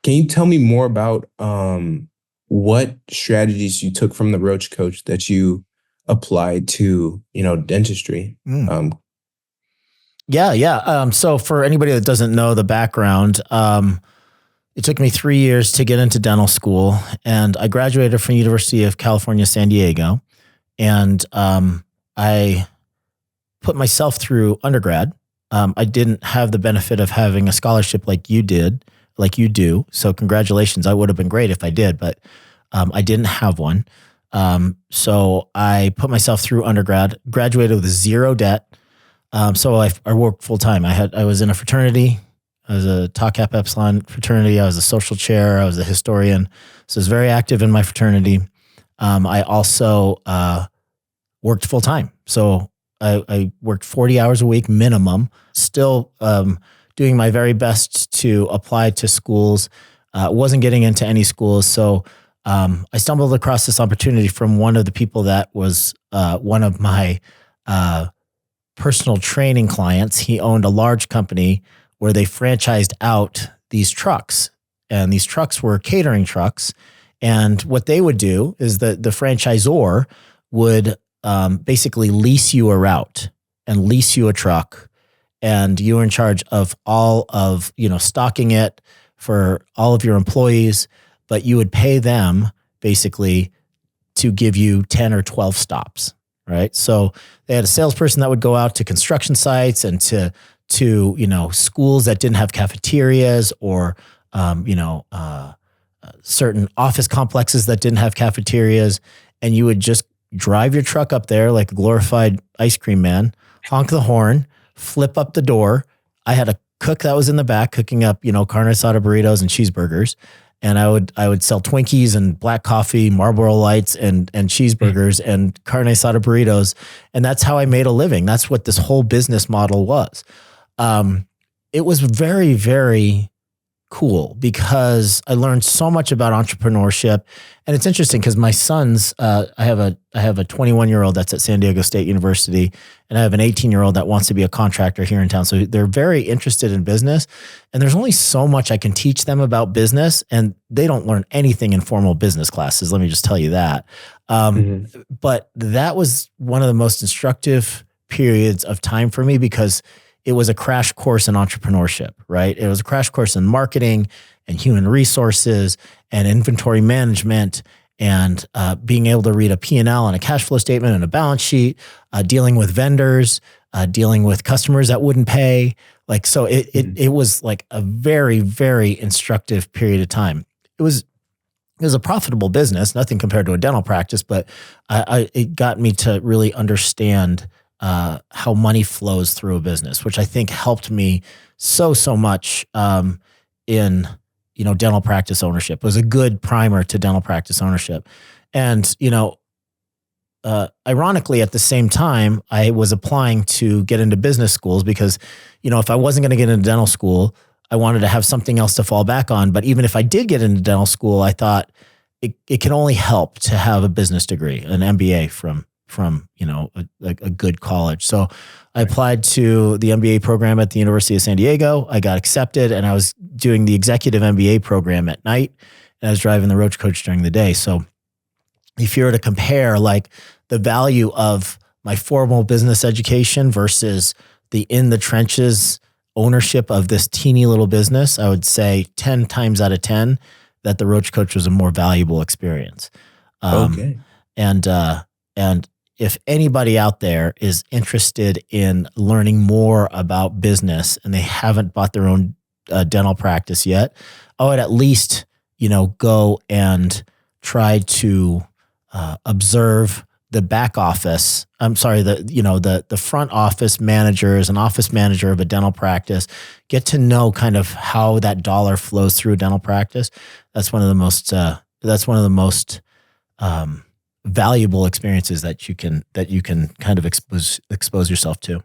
Can you tell me more about what strategies you took from the Roach Coach that you applied to, dentistry? Yeah. So for anybody that doesn't know the background, it took me 3 years to get into dental school, and I graduated from University of California, San Diego. And I put myself through undergrad. I didn't have the benefit of having a scholarship like you do. So congratulations. I would have been great if I did, but I didn't have one. So I put myself through undergrad, graduated with zero debt. So I worked full time. I was in a fraternity. I was a Tau Kappa Epsilon fraternity. I was a social chair. I was a historian. So I was very active in my fraternity. I also worked full time. So I worked 40 hours a week minimum, still doing my very best to apply to schools. Wasn't getting into any schools. So I stumbled across this opportunity from one of the people that was one of my personal training clients. He owned a large company where they franchised out these trucks, and these trucks were catering trucks. And what they would do is that the franchisor would basically lease you a route and lease you a truck, and you were in charge of all of, stocking it for all of your employees, but you would pay them basically to give you 10 or 12 stops. Right. So they had a salesperson that would go out to construction sites and to schools that didn't have cafeterias, or, certain office complexes that didn't have cafeterias. And you would just drive your truck up there like a glorified ice cream man, honk the horn, flip up the door. I had a cook that was in the back cooking up, carne asada burritos and cheeseburgers. And I would sell Twinkies and black coffee, Marlboro Lights and cheeseburgers and carne asada burritos. And that's how I made a living. That's what this whole business model was. It was very, very cool because I learned so much about entrepreneurship. And it's interesting because my sons, I have a 21-year-old that's at San Diego State University, and I have an 18-year-old that wants to be a contractor here in town. So they're very interested in business, and there's only so much I can teach them about business, and they don't learn anything in formal business classes. Let me just tell you that. But that was one of the most instructive periods of time for me because it was a crash course in entrepreneurship, right? It was a crash course in marketing and human resources and inventory management and being able to read a P&L and a cash flow statement and a balance sheet, dealing with vendors, dealing with customers that wouldn't pay. So it was like a very, very instructive period of time. It was a profitable business, nothing compared to a dental practice, but it got me to really understand how money flows through a business, which I think helped me so much in dental practice ownership. It was a good primer to dental practice ownership. And ironically, at the same time, I was applying to get into business schools because if I wasn't going to get into dental school, I wanted to have something else to fall back on. But even if I did get into dental school, I thought it can only help to have a business degree, an MBA from a good college. So I applied to the MBA program at the University of San Diego. I got accepted, and I was doing the executive MBA program at night, and I was driving the Roach Coach during the day. So if you were to compare like the value of my formal business education versus the in the trenches ownership of this teeny little business, I would say 10 times out of 10 that the Roach Coach was a more valuable experience. Okay. And if anybody out there is interested in learning more about business and they haven't bought their own dental practice yet, I would at least, go and try to observe the back office. I'm sorry, the front office managers, an office manager of a dental practice, get to know kind of how that dollar flows through a dental practice. That's one of the most valuable experiences that you can kind of expose yourself to.